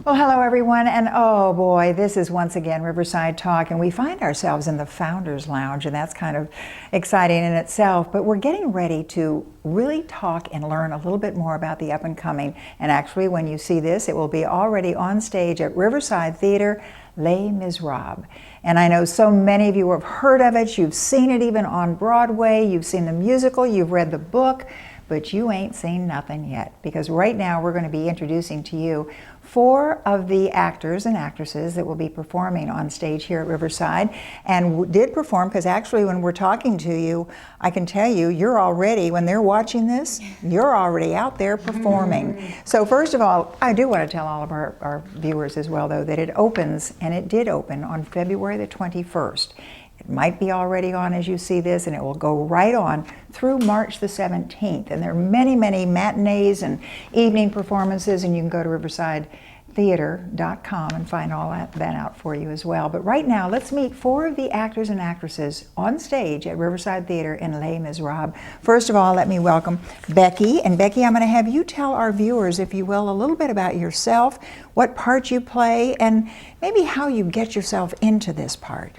Well, hello everyone, and oh boy, this is once again Riverside Talk, and we find ourselves in the Founders Lounge, and that's kind of exciting in itself, but we're getting ready to really talk and learn a little bit more about the up and coming, and actually when you see this, it will be already on stage at Riverside Theater, Les Misérables. And I know so many of you have heard of it, you've seen it even on Broadway, you've seen the musical, you've read the book, but you ain't seen nothing yet, because right now we're going to be introducing to you 4 of the actors and actresses that will be performing on stage here at Riverside, and did perform, because actually when we're talking to you, I can tell you, you're already, when they're watching this, you're already out there performing. So first of all, I do want to tell all of our viewers as well, though, that it opens, and it did open on February the 21st. It might be already on as you see this, and it will go right on through March the 17th. And there are many, many matinees and evening performances, and you can go to riversidetheater.com and find all that out for you as well. But right now, let's meet 4 of the actors and actresses on stage at Riverside Theater in Les Misérables. First of all, let me welcome Becky. And Becky, I'm going to have you tell our viewers, if you will, a little bit about yourself, what part you play, and maybe how you get yourself into this part.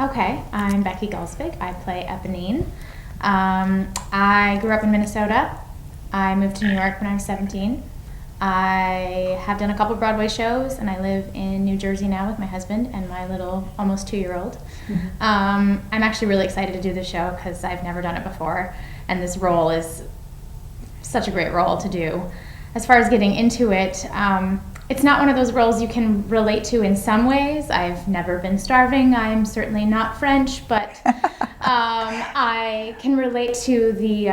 Okay, I'm Becky Gulsvig. I play Eponine. I grew up in Minnesota. I moved to New York when I was 17. I have done a couple Broadway shows, and I live in New Jersey now with my husband and my little almost 2-year-old. I'm actually really excited to do the show because I've never done it before, and this role is such a great role to do. As far as getting into it, it's not one of those roles you can relate to in some ways. I've never been starving. I'm certainly not French, but I can relate to the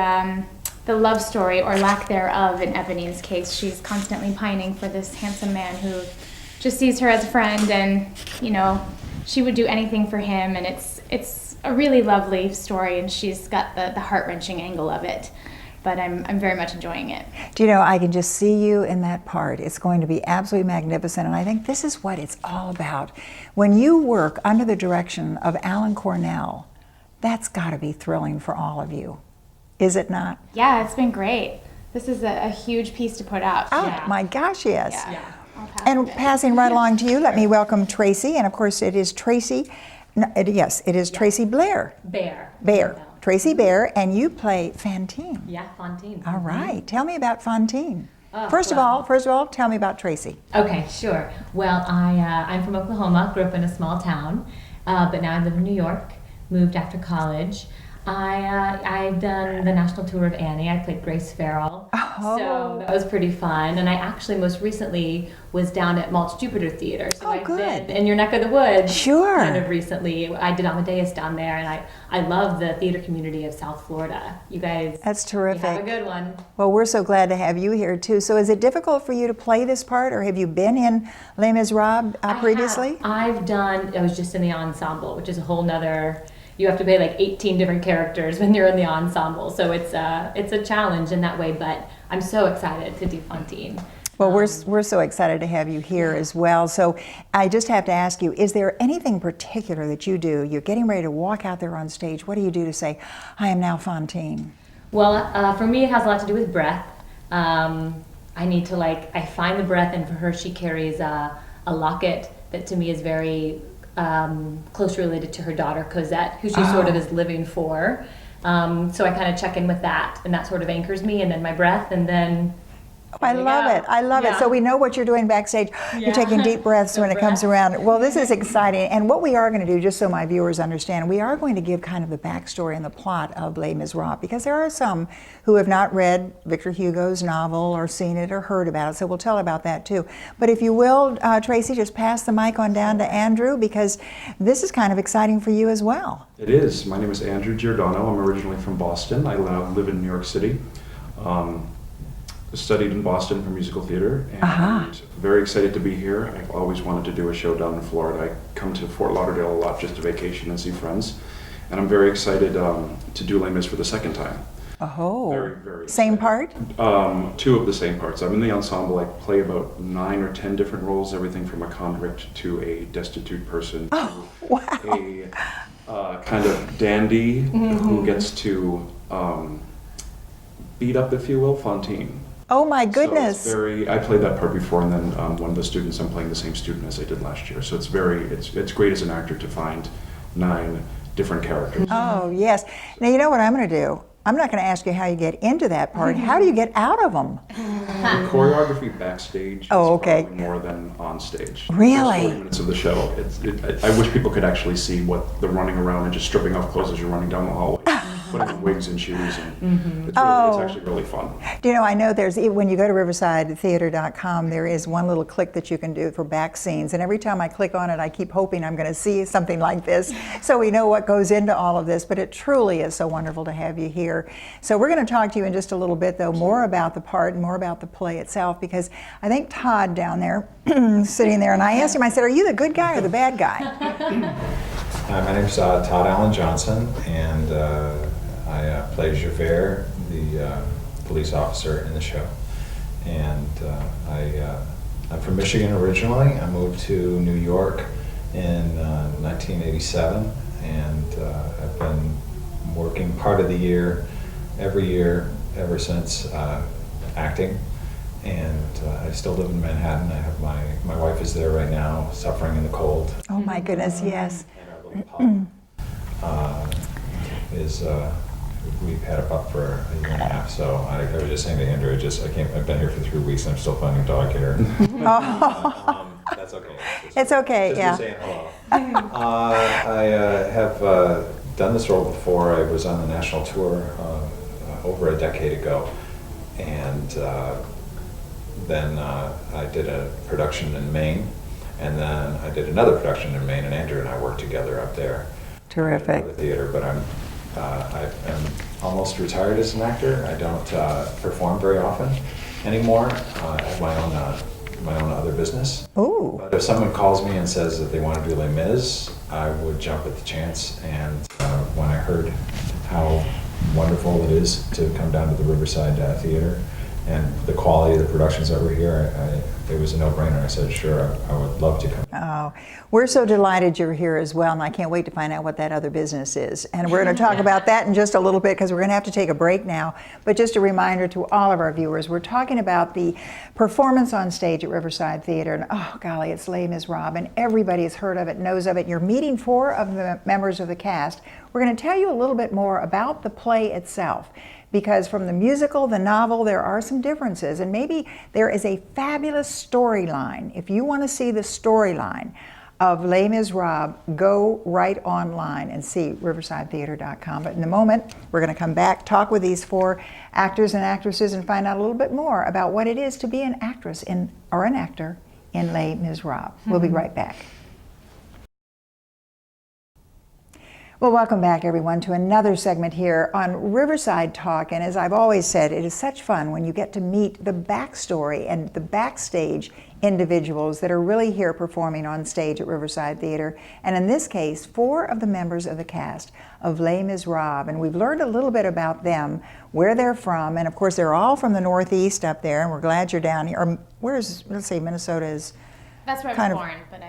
love story, or lack thereof, in Eponine's case. She's constantly pining for this handsome man who just sees her as a friend, and you know, she would do anything for him. And it's a really lovely story, and she's got the heart-wrenching angle of it. But I'm very much enjoying it. Do you know, I can just see you in that part. It's going to be absolutely magnificent, and I think this is what it's all about. When you work under the direction of Alan Cornell, that's got to be thrilling for all of you, is it not? Yeah, it's been great. This is a huge piece to put out. Oh, yeah. My gosh, yes. Yeah. And passing right along to you, let me welcome Tracy, and of course it is Tracy, it is Tracy Blair. Bear. Tracy Bear, and you play Fantine. Yeah, Fantine. All right, tell me about Fantine. First of all, tell me about Tracy. Okay, sure. Well, I'm from Oklahoma, grew up in a small town, but now I live in New York, moved after college. I've done the national tour of Annie. I played Grace Farrell, so that was pretty fun. And I actually most recently was down at Maltz Jupiter Theater, so I've been in your neck of the woods. Sure. Kind of recently. I did Amadeus down there, and I love the theater community of South Florida. You guys, that's terrific. You have a good one. Well, we're so glad to have you here too. So, is it difficult for you to play this part, or have you been in Les Misérables previously? I was just in the ensemble, which is a whole nother. You have to play like 18 different characters when you're in the ensemble, so it's a challenge in that way. But I'm so excited to do Fantine. Well, we're so excited to have you here as well. So I just have to ask you, is there anything particular that you do? You're getting ready to walk out there on stage. What do you do to say, I am now Fantine? Well, for me, it has a lot to do with breath. I need to I find the breath, and for her, she carries a locket that to me is very closely related to her daughter Cosette, who she sort of is living for. So I kind of check in with that, and that sort of anchors me, and then my breath, and then I love it. I love it. So we know what you're doing backstage. You're taking deep breaths when it comes around. Well, this is exciting. And what we are going to do, just so my viewers understand, we are going to give kind of the backstory and the plot of Les Misérables, because there are some who have not read Victor Hugo's novel or seen it or heard about it. So we'll tell about that too. But if you will, Tracy, just pass the mic on down to Andrew, because this is kind of exciting for you as well. It is. My name is Andrew Giordano. I'm originally from Boston. I live in New York City. Studied in Boston for musical theater, and very excited to be here. I've always wanted to do a show down in Florida. I come to Fort Lauderdale a lot just to vacation and see friends, and I'm very excited to do Les Mis for the second time. Oh, very, very same excited. part? 2 of the same parts. I'm in the ensemble. I play about 9 or 10 different roles, everything from a convict to a destitute person to a kind of dandy who gets to beat up, if you will, Fantine. Oh my So goodness. it's I played that part before, and then one of the students, I'm playing the same student as I did last year. So it's great as an actor to find 9 different characters. Oh, yes. Now, you know what I'm going to do? I'm not going to ask you how you get into that part. How do you get out of them? The choreography backstage Oh, is okay. probably more than on stage. Really? The first 40 minutes of the show, I wish people could actually see what the running around and just stripping off clothes as you're running down the hallway, putting on wigs and shoes, and it's actually really fun. Do you know, I know when you go to riversidetheater.com, there is one little click that you can do for back scenes, and every time I click on it, I keep hoping I'm going to see something like this, so we know what goes into all of this, but it truly is so wonderful to have you here. So we're going to talk to you in just a little bit, though, more about the part and more about the play itself, because I think Todd down there, sitting there, and I asked him, I said, are you the good guy or the bad guy? My name's Todd Allen Johnson, and I play Javert, the police officer in the show. And I'm from Michigan originally. I moved to New York in 1987, and I've been working part of the year, every year, ever since acting. And I still live in Manhattan. I have my wife is there right now, suffering in the cold. Oh my goodness, yes. And our little pup we've had a pup for a year and a half. So I was just saying to Andrew, I've been here for 3 weeks and I'm still finding dog hair. That's okay. It's okay, just yeah. saying hello. I have done this role before. I was on the national tour over a decade ago, and then I did a production in Maine, and then I did another production in Maine, and Andrew and I worked together up there. Terrific. At the theater, but I'm almost retired as an actor. I don't perform very often anymore. I have my own other business. Ooh. But if someone calls me and says that they want to do Les Mis, I would jump at the chance. And when I heard how wonderful it is to come down to the Riverside Theater and the quality of the productions that were here, it was a no-brainer. I said, sure, I would love to come. Oh, we're so delighted you're here as well, and I can't wait to find out what that other business is. And we're going to talk about that in just a little bit, because we're going to have to take a break now. But just a reminder to all of our viewers, we're talking about the performance on stage at Riverside Theater, and oh golly, it's Les Misérables, and everybody has heard of it, knows of it. You're meeting 4 of the members of the cast. We're going to tell you a little bit more about the play itself, because from the musical, the novel, there are some differences, and maybe there is a fabulous storyline. If you want to see the storyline of Les Misérables, go right online and see riversidetheater.com. But in a moment, we're going to come back, talk with these 4 actors and actresses, and find out a little bit more about what it is to be an actress or an actor in Les Misérables. We'll be right back. Well, welcome back, everyone, to another segment here on Riverside Talk. And as I've always said, it is such fun when you get to meet the backstory and the backstage individuals that are really here performing on stage at Riverside Theater. And in this case, 4 of the members of the cast of Les Misérables. And we've learned a little bit about them, where they're from. And of course, they're all from the Northeast up there. And we're glad you're down here. Or let's say Minnesota is. That's where I was born, but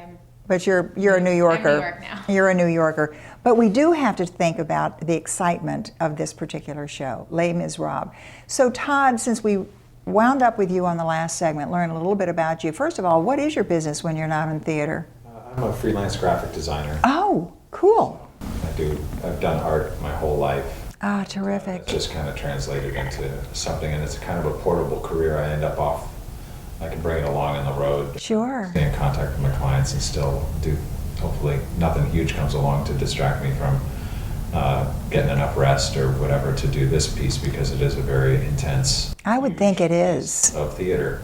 But you're a New Yorker. I'm New York now. You're a New Yorker. But we do have to think about the excitement of this particular show, Les Misérables. So Todd, since we wound up with you on the last segment, learn a little bit about you. First of all, what is your business when you're not in theater? I'm a freelance graphic designer. Oh, cool. I've done art my whole life. Ah, terrific. It's just kind of translated into something, and it's kind of a portable career. I can bring it along on the road. Sure. Stay in contact with my clients and still do, hopefully, nothing huge comes along to distract me from getting enough rest or whatever to do this piece, because it is a very intense. I would think it is. Of theater.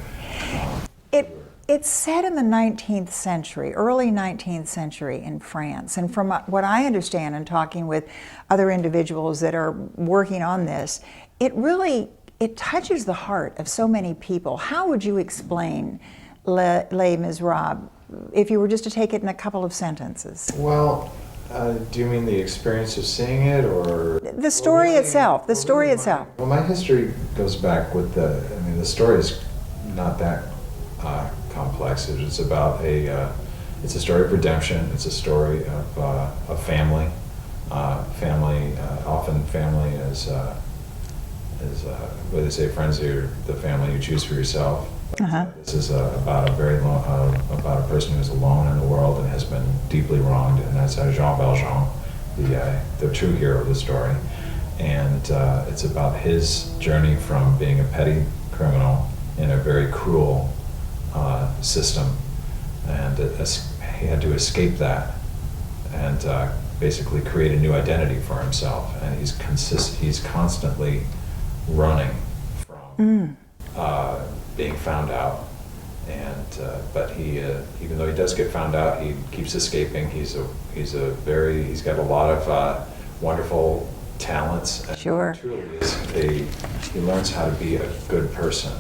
It's set in the 19th century, early 19th century in France. And from what I understand and talking with other individuals that are working on this, it touches the heart of so many people. How would you explain Les Misérables if you were just to take it in a couple of sentences? Well, do you mean the experience of seeing it, or the story itself? The story itself. Well, my history goes back with the story is not that complex. It's about it's a story of redemption. It's a story of family. Often family is what they say, friends are the family you choose for yourself. Uh-huh. This is about about a person who's alone in the world and has been deeply wronged, and that's Jean Valjean, the true hero of the story. And it's about his journey from being a petty criminal in a very cruel system, and he had to escape that and basically create a new identity for himself. And he's constantly running from being found out, and but he even though he does get found out, he keeps escaping. He's got a lot of wonderful talents, and Sure. truly he learns how to be a good person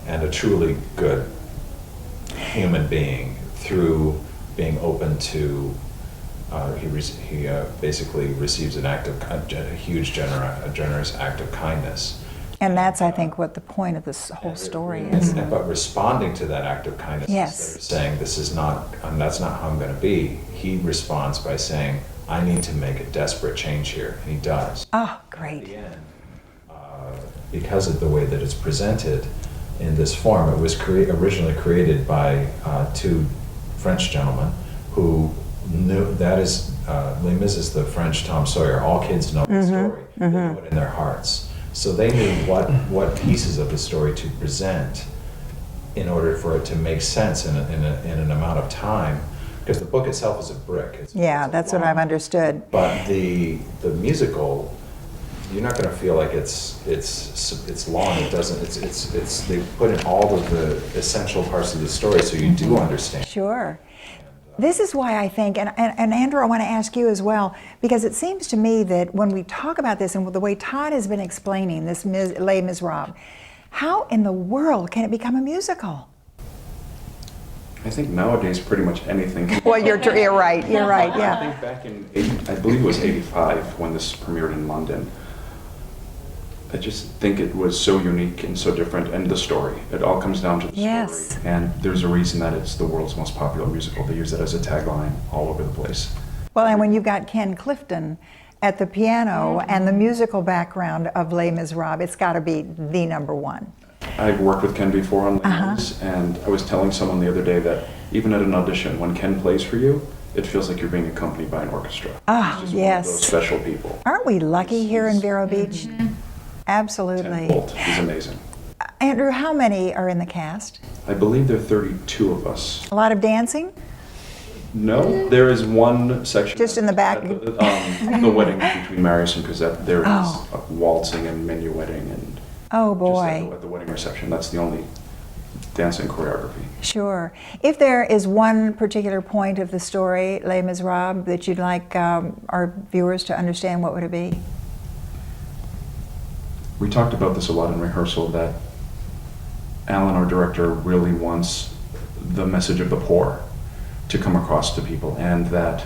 and a truly good human being through being open to he basically receives a huge generous act of kindness. And that's, I think, what the point of this whole story is. But responding to that act of kindness, Yes. instead of saying that's not how I'm going to be, he responds by saying, I need to make a desperate change here, and he does. Oh, At great. the end, because of the way that it's presented in this form, it was originally created by two French gentlemen who knew that is Les Mis is the French Tom Sawyer. All kids know the story; they know it in their hearts. So they knew what pieces of the story to present in order for it to make sense in an amount of time. Because the book itself is a brick. Yeah, it's that's what long. I've understood. But the musical, you're not going to feel like it's long. It doesn't. It's they put in all of the essential parts of the story, so you do understand. Sure. This is why I think, and Andrew, I want to ask you as well, because it seems to me that when we talk about this and the way Todd has been explaining this Les Misérables, how in the world can it become a musical? I think nowadays pretty much anything can. Well, you're right, I yeah. think back in, I believe it was 85 when this premiered in London. I just think it was so unique and so different, and the story. It all comes down to the Yes. story. And there's a reason that it's the world's most popular musical. They use it as a tagline all over the place. Well, and when you've got Ken Clifton at the piano and the musical background of Les Misérables, it's got to be the number one. I've worked with Ken before on Les Mis, and I was telling someone the other day that even at an audition, when Ken plays for you, it feels like you're being accompanied by an orchestra. Ah, He's just yes. one of those special people. Aren't we lucky here in Vero Beach? 10 Absolutely. Bolt. He's amazing. Andrew, how many are in the cast? I believe there are 32 of us. A lot of dancing? No, there is one section. Just in the back. at the wedding between Marius and Cosette. There is Oh. waltzing and minuetting and Oh, just boy. at the wedding reception. That's the only dancing choreography. Sure. If there is one particular point of the story, Les Misérables, that you'd like our viewers to understand, what would it be? We talked about this a lot in rehearsal, that Alan, our director, really wants the message of the poor to come across to people, and that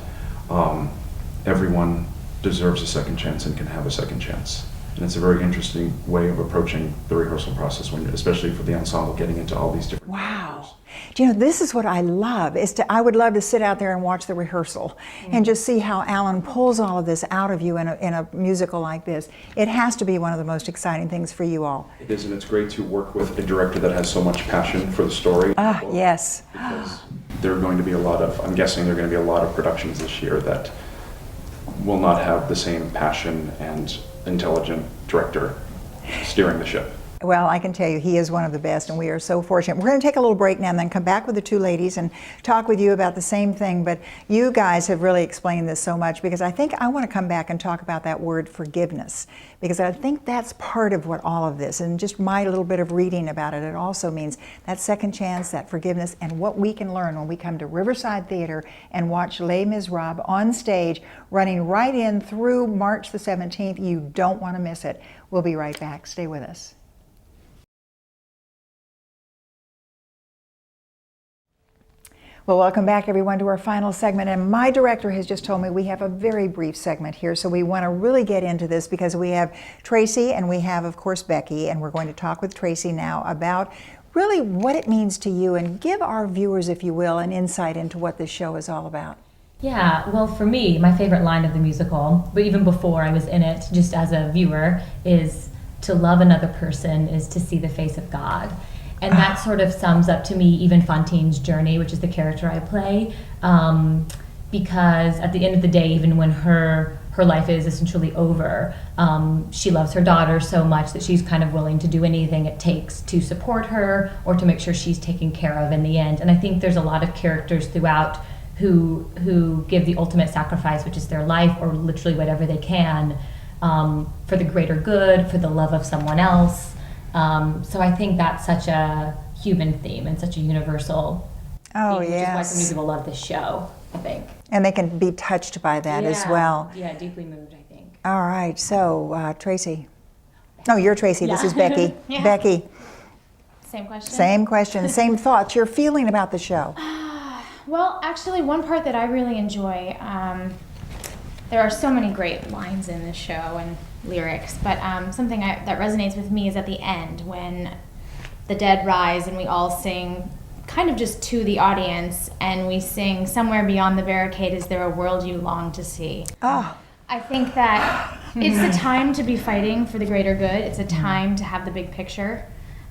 everyone deserves a second chance and can have a second chance. And it's a very interesting way of approaching the rehearsal process, especially for the ensemble, getting into all these different Wow. characters. Do you know, this is what I love, I would love to sit out there and watch the rehearsal and just see how Alan pulls all of this out of you in a musical like this. It has to be one of the most exciting things for you all. It is, and it's great to work with a director that has so much passion for the story. Ah, yes. Because there are going to be I'm guessing there are going to be a lot of productions this year that will not have the same passion and intelligent director steering the ship. Well, I can tell you, he is one of the best, and we are so fortunate. We're going to take a little break now and then come back with the two ladies and talk with you about the same thing, but you guys have really explained this so much, because I think I want to come back and talk about that word forgiveness, because I think that's part of what all of this, and just my little bit of reading about it, it also means that second chance, that forgiveness, and what we can learn when we come to Riverside Theater and watch Les Misérables on stage, running right in through March the 17th. You don't want to miss it. We'll be right back. Stay with us. Well, welcome back everyone to our final segment, and my director has just told me we have a very brief segment here, so we want to really get into this because we have Tracy and we have, of course, Becky, and we're going to talk with Tracy now about really what it means to you, and give our viewers, if you will, an insight into what this show is all about. Yeah, well, for me, my favorite line of the musical, but even before I was in it, just as a viewer, is to love another person is to see the face of God. And that sort of sums up to me even Fantine's journey, which is the character I play, because at the end of the day, even when her life is essentially over, she loves her daughter so much that she's kind of willing to do anything it takes to support her or to make sure she's taken care of in the end. And I think there's a lot of characters throughout who give the ultimate sacrifice, which is their life or literally whatever they can, for the greater good, for the love of someone else. So I think that's such a human theme and such a universal theme, which is why so many people love this show, I think. And they can be touched by that as well. Yeah, deeply moved, I think. All right, so Tracy. No, you're Tracy. This is Becky. Yeah. Becky, Same question? same question, same thoughts. Your feeling about the show? Well, actually, one part that I really enjoy, there are so many great lines in this show and lyrics, but something that resonates with me is at the end when the dead rise and we all sing kind of just to the audience, and we sing "Somewhere beyond the barricade is there a world you long to see." Oh, I think that it's a time to be fighting for the greater good. It's a time to have the big picture.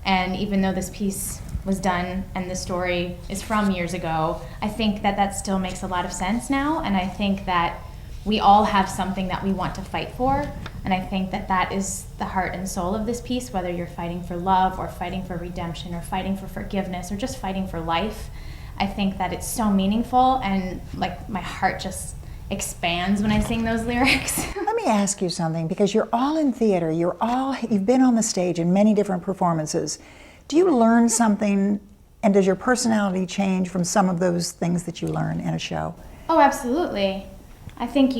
And even though this piece was done and the story is from years ago, I think that still makes a lot of sense now. And I think that we all have something that we want to fight for. And I think that is the heart and soul of this piece, whether you're fighting for love or fighting for redemption or fighting for forgiveness or just fighting for life. I think that it's so meaningful, and like my heart just expands when I sing those lyrics. let me ask you something, because you're all in theater. You've been on the stage in many different performances. Do you learn something, and does your personality change from some of those things that you learn in a show? Oh, absolutely. I think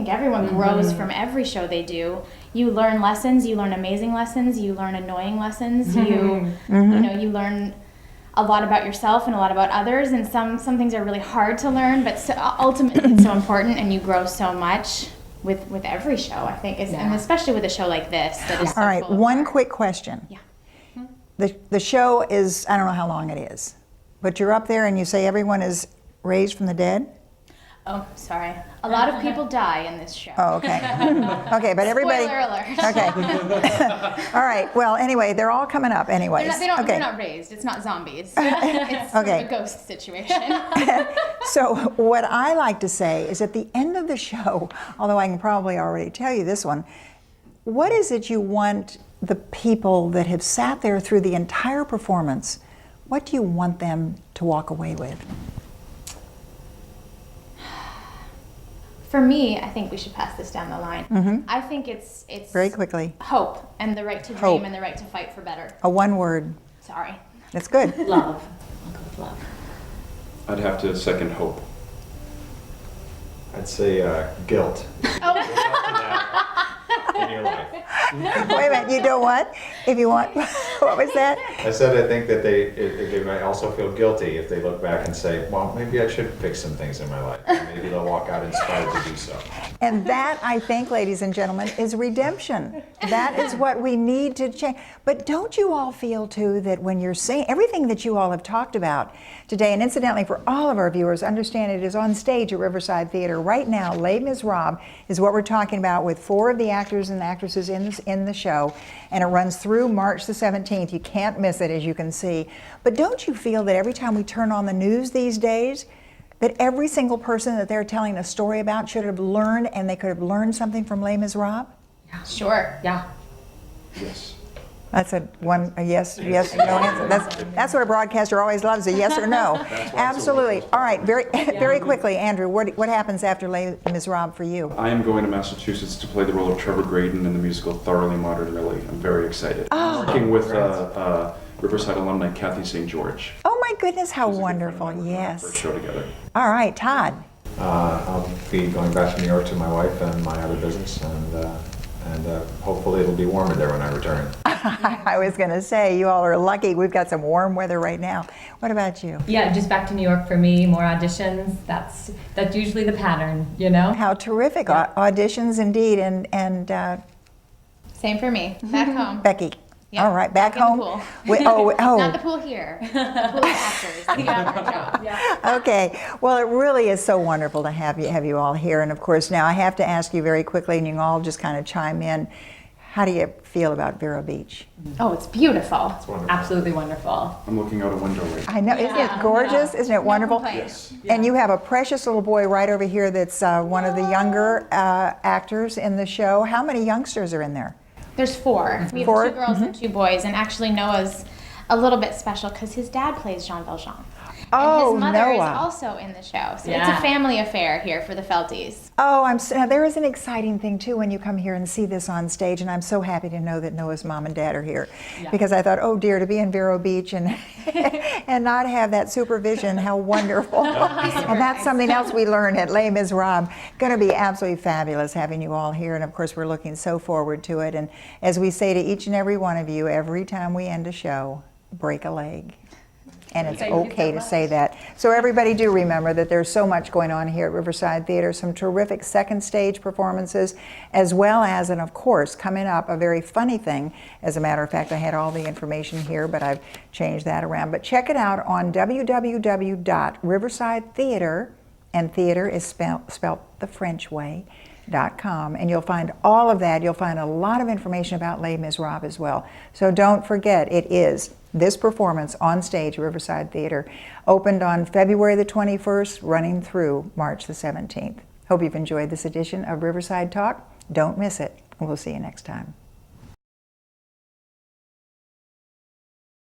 everyone grows from every show they do. You learn lessons, you learn amazing lessons, you learn annoying lessons, you you learn a lot about yourself and a lot about others, and some things are really hard to learn, but ultimately it's so important, and you grow so much with every show, I think, and especially with a show like this that is so All right, full of one heart. quick question. Yeah. The show is, I don't know how long it is, but you're up there and you say everyone is raised from the dead? Oh, sorry. A lot of people die in this show. Oh, okay. Okay, but everybody. Spoiler alert. Okay. All right. Well, anyway, they're all coming up anyways. They're not raised. It's not zombies. It's sort of a ghost situation. So what I like to say is at the end of the show, although I can probably already tell you this one, what is it you want the people that have sat there through the entire performance, what do you want them to walk away with? For me, I think we should pass this down the line. I think it's Very quickly. hope and the right to dream Hope. and the right to fight for better. A one word. Sorry. That's good. Love. I'll go with love. I'd have to second hope. I'd say guilt. In your life. Wait a minute, you know what? If you want, what was that? I said I think that they might also feel guilty if they look back and say, well, maybe I should fix some things in my life. And maybe they'll walk out inspired to do so. And that, I think, ladies and gentlemen, is redemption. That is what we need to change. But don't you all feel, too, that when you're saying everything that you all have talked about today, and incidentally, for all of our viewers, understand it is on stage at Riverside Theater right now. Les Misérables is what we're talking about with 4 of the actors and actresses in the show, and it runs through March the 17th. You can't miss it, as you can see. But don't you feel that every time we turn on the news these days, that every single person that they're telling a story about should have learned, and they could have learned something from Les Misérables? Sure. Yeah. Yes. That's a yes, no answer. That's what a broadcaster always loves, a yes or no. Absolutely. All right, very quickly, Andrew, what happens after Les Misérables for you? I am going to Massachusetts to play the role of Trevor Graydon in the musical Thoroughly Modern Millie. I'm very excited. I'm working with Riverside alumni Kathy St. George. Oh my goodness, how She's a good friend wonderful, of mine. We're on our first yes. show together. All right, Todd. I'll be going back to New York to my wife and my other business, and hopefully it'll be warmer there when I return. I was going to say, you all are lucky. We've got some warm weather right now. What about you? Yeah, just back to New York for me, more auditions. That's usually the pattern, you know? How terrific. Auditions indeed. And Same for me. Back home. Becky. Yeah, All right, back in the home. pool. Oh. Not the pool here. The pool of actors. The actor job. Yeah. Okay. Well, it really is so wonderful to have you all here. And of course, now I have to ask you very quickly, and you can all just kind of chime in. How do you feel about Vero Beach? Oh, it's beautiful. It's wonderful. Absolutely wonderful. I'm looking out a window right now. I know, isn't it gorgeous? Isn't it wonderful? Yes. And you have a precious little boy right over here that's one of the younger actors in the show. How many youngsters are in there? There's 4. We have Four? 2 girls and 2 boys, and actually Noah's a little bit special because his dad plays Jean Valjean. Oh, and his mother is Noah. also in the show. So it's Yeah. a family affair here for the Felties. Oh, now there is an exciting thing too when you come here and see this on stage, and I'm so happy to know that Noah's mom and dad are here, Yeah. because I thought, oh dear, to be in Vero Beach and and not have that supervision, how wonderful! And that's something else we learn at Les Misérables. Going to be absolutely fabulous having you all here, and of course we're looking so forward to it. And as we say to each and every one of you, every time we end a show, break a leg. And it's Thank you okay so to much. say that. So everybody do remember that there's so much going on here at Riverside Theater, some terrific second stage performances, as well as, and of course, coming up, a very funny thing. As a matter of fact, I had all the information here, but I've changed that around. But check it out on www.riversidetheater, and theater is spelled the French way, .com, and you'll find all of that. You'll find a lot of information about Les Misérables as well. So don't forget, it is this performance on stage at Riverside Theater, opened on February the 21st, running through March the 17th. Hope you've enjoyed this edition of Riverside Talk. Don't miss it. We'll see you next time.